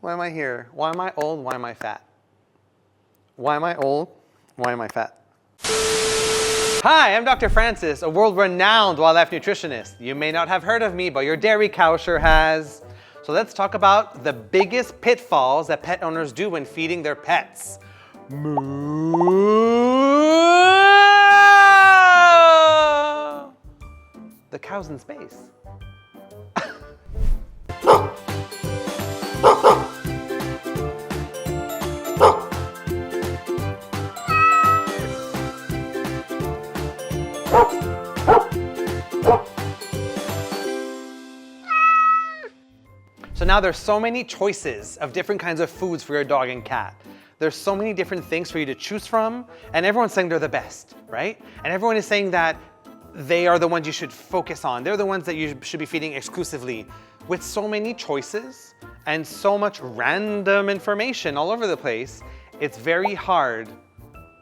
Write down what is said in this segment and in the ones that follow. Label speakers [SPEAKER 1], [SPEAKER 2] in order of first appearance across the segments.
[SPEAKER 1] Why am I here? Why am I old? Why am I fat? Why am I old? Why am I fat? Hi, I'm Dr. Francis, a world-renowned wildlife nutritionist. You may not have heard of me, but your dairy cow sure has. So let's talk about the biggest pitfalls that pet owners do when feeding their pets. The cow's in space. So now there's so many choices of different kinds of foods for your dog and cat. There's so many different things for you to choose from, and everyone's saying they're the best, right? And everyone is saying that they are the ones you should focus on. They're the ones that you should be feeding exclusively. With so many choices and so much random information all over the place, it's very hard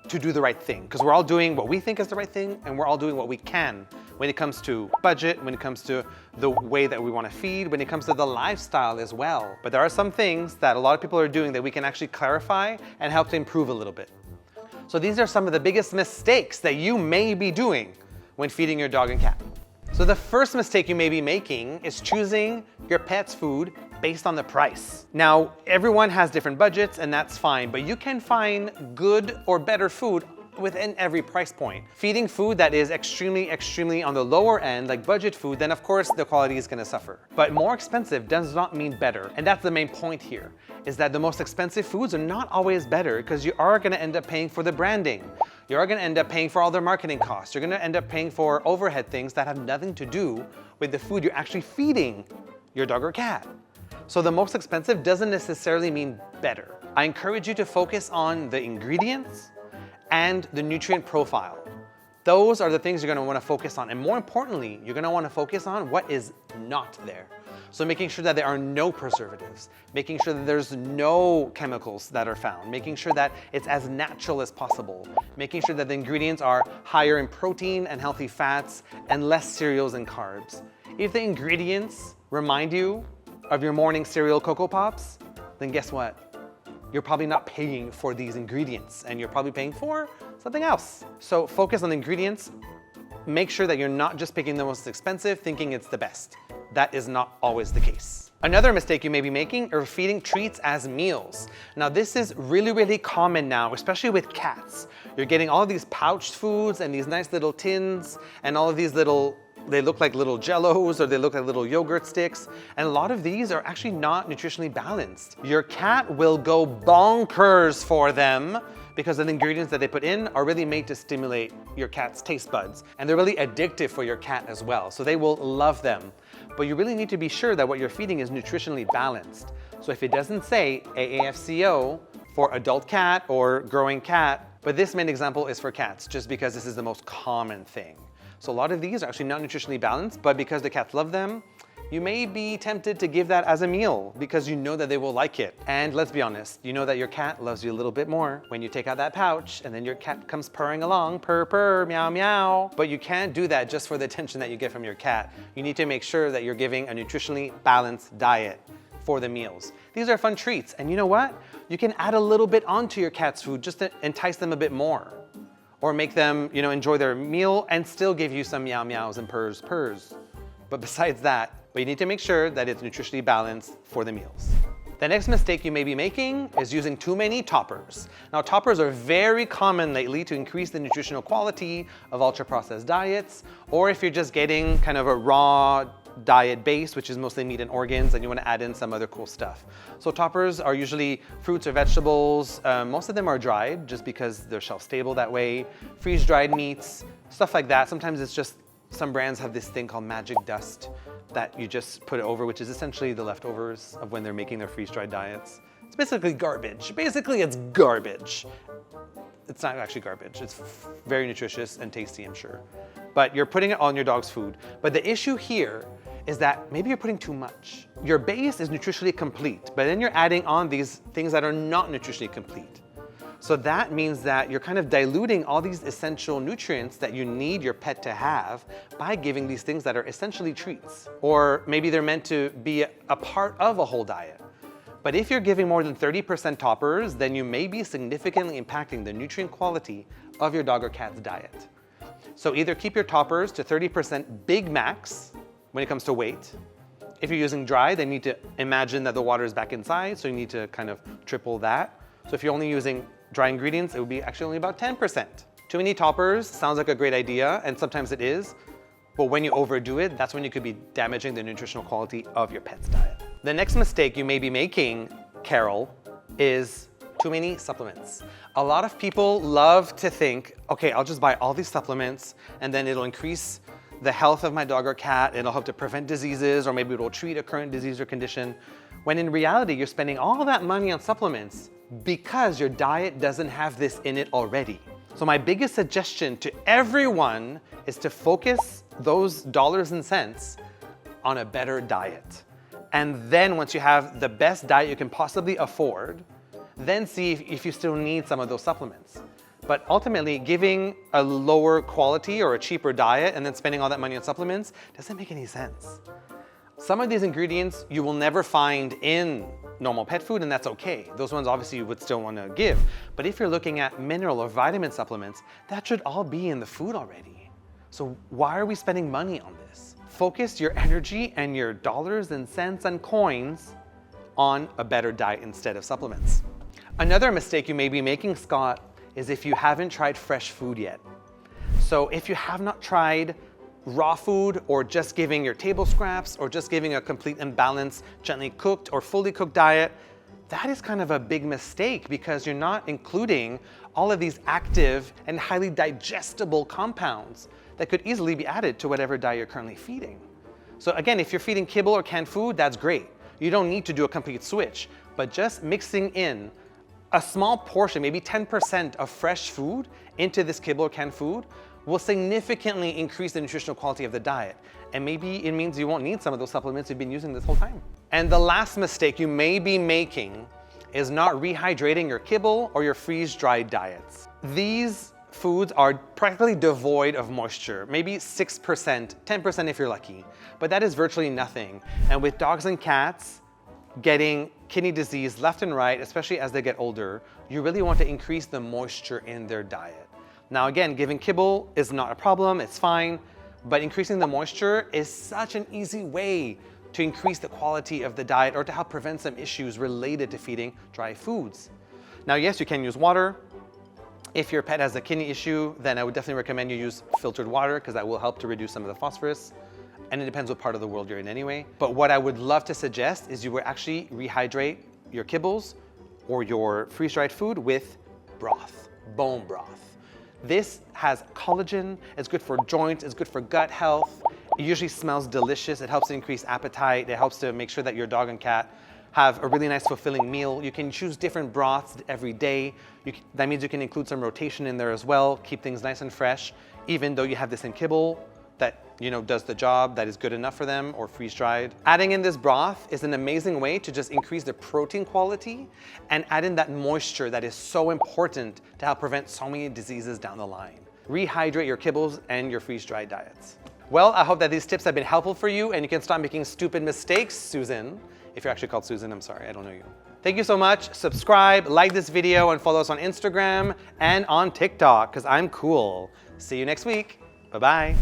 [SPEAKER 1] to do the right thing, because we're all doing what we think is the right thing, and we're all doing what we can when it comes to budget, when it comes to the way that we want to feed, when it comes to the lifestyle as well. But there are some things that a lot of people are doing that we can actually clarify and help to improve a little bit. So these are some of the biggest mistakes that you may be doing when feeding your dog and cat. So the first mistake you may be making is choosing your pet's food based on the price. Now, everyone has different budgets, and that's fine, but you can find good or better food within every price point. Feeding food that is extremely on the lower end, like budget food, then of course the quality is gonna suffer. But more expensive does not mean better. And that's the main point here, is that the most expensive foods are not always better, because you are gonna end up paying for the branding. You are gonna end up paying for all their marketing costs. You're gonna end up paying for overhead things that have nothing to do with the food you're actually feeding your dog or cat. So the most expensive doesn't necessarily mean better. I encourage you to focus on the ingredients and the nutrient profile. Those are the things you're gonna wanna focus on. And more importantly, you're gonna wanna focus on what is not there. So making sure that there are no preservatives, making sure that there's no chemicals that are found, making sure that it's as natural as possible, making sure that the ingredients are higher in protein and healthy fats and less cereals and carbs. If the ingredients remind you of your morning cereal Cocoa Pops, then guess what? You're probably not paying for these ingredients, and you're probably paying for something else. So focus on the ingredients. Make sure that you're not just picking the most expensive, thinking it's the best. That is not always the case. Another mistake you may be making are feeding treats as meals. Now this is really common now, especially with cats. You're getting all of these pouched foods and these nice little tins and all of these little, they look like little jellos or they look like little yogurt sticks. And a lot of these are actually not nutritionally balanced. Your cat will go bonkers for them because the ingredients that they put in are really made to stimulate your cat's taste buds. And they're really addictive for your cat as well. So they will love them. But you really need to be sure that what you're feeding is nutritionally balanced. So if it doesn't say AAFCO for adult cat or growing cat, but this main example is for cats just because this is the most common thing. So a lot of these are actually not nutritionally balanced, but because the cats love them, you may be tempted to give that as a meal because you know that they will like it. And let's be honest, you know that your cat loves you a little bit more when you take out that pouch and then your cat comes purring along, purr, purr, meow, meow. But you can't do that just for the attention that you get from your cat. You need to make sure that you're giving a nutritionally balanced diet for the meals. These are fun treats. And you know what? You can add a little bit onto your cat's food just to entice them a bit more. Or make them, enjoy their meal and still give you some meow meows and purrs purrs. But besides that, you need to make sure that it's nutritionally balanced for the meals. The next mistake you may be making is using too many toppers. Now toppers are very common lately to increase the nutritional quality of ultra-processed diets, or if you're just getting kind of a raw diet base, which is mostly meat and organs, and you want to add in some other cool stuff. So toppers are usually fruits or vegetables. Most of them are dried just because they're shelf stable that way. Freeze-dried meats, stuff like that. Sometimes it's just, some brands have this thing called magic dust that you just put it over, which is essentially the leftovers of when they're making their freeze-dried diets. It's basically garbage. Basically, it's garbage. It's not actually garbage. It's very nutritious and tasty, I'm sure. But you're putting it on your dog's food. But the issue here is that maybe you're putting too much. Your base is nutritionally complete, but then you're adding on these things that are not nutritionally complete. So that means that you're kind of diluting all these essential nutrients that you need your pet to have by giving these things that are essentially treats. Or maybe they're meant to be a part of a whole diet. But if you're giving more than 30% toppers, then you may be significantly impacting the nutrient quality of your dog or cat's diet. So either keep your toppers to 30% Big Max when it comes to weight. If you're using dry, then you need to imagine that the water is back inside, so you need to kind of triple that. So if you're only using dry ingredients, it would be actually only about 10%. Too many toppers sounds like a great idea, and sometimes it is, but when you overdo it, that's when you could be damaging the nutritional quality of your pet's diet. The next mistake you may be making, Carol, is too many supplements. A lot of people love to think, okay, I'll just buy all these supplements and then it'll increase the health of my dog or cat, it'll help to prevent diseases, or maybe it'll treat a current disease or condition, when in reality, you're spending all that money on supplements because your diet doesn't have this in it already. So my biggest suggestion to everyone is to focus those dollars and cents on a better diet. And then once you have the best diet you can possibly afford, then see if you still need some of those supplements. But ultimately, giving a lower quality or a cheaper diet and then spending all that money on supplements doesn't make any sense. Some of these ingredients you will never find in normal pet food, and that's okay. Those ones obviously you would still want to give. But if you're looking at mineral or vitamin supplements, that should all be in the food already. So why are we spending money on this? Focus your energy and your dollars and cents and coins on a better diet instead of supplements. Another mistake you may be making, Scott, is if you haven't tried fresh food yet. So if you have not tried raw food, or just giving your table scraps, or just giving a complete imbalanced, gently cooked or fully cooked diet, that is kind of a big mistake because you're not including all of these active and highly digestible compounds that could easily be added to whatever diet you're currently feeding. So again, if you're feeding kibble or canned food, that's great. You don't need to do a complete switch, but just mixing in a small portion, maybe 10% of fresh food into this kibble or canned food will significantly increase the nutritional quality of the diet. And maybe it means you won't need some of those supplements you've been using this whole time. And the last mistake you may be making is not rehydrating your kibble or your freeze-dried diets. These foods are practically devoid of moisture, maybe 6%, 10% if you're lucky, but that is virtually nothing. And with dogs and cats getting kidney disease left and right, especially as they get older, you really want to increase the moisture in their diet. Now again, giving kibble is not a problem, it's fine, but increasing the moisture is such an easy way to increase the quality of the diet or to help prevent some issues related to feeding dry foods. Now yes, you can use water. If your pet has a kidney issue, then I would definitely recommend you use filtered water because that will help to reduce some of the phosphorus. And it depends what part of the world you're in anyway. But what I would love to suggest is you would actually rehydrate your kibbles or your freeze-dried food with broth, bone broth. This has collagen, it's good for joints, it's good for gut health. It usually smells delicious, it helps to increase appetite, it helps to make sure that your dog and cat have a really nice fulfilling meal. You can choose different broths every day. That means you can include some rotation in there as well, keep things nice and fresh, even though you have this in kibble that does the job, that is good enough for them, or freeze-dried. Adding in this broth is an amazing way to just increase the protein quality and add in that moisture that is so important to help prevent so many diseases down the line. Rehydrate your kibbles and your freeze-dried diets. Well, I hope that these tips have been helpful for you and you can stop making stupid mistakes, Susan. If you're actually called Susan, I'm sorry, I don't know you. Thank you so much. Subscribe, like this video, and follow us on Instagram and on TikTok, because I'm cool. See you next week. Bye-bye.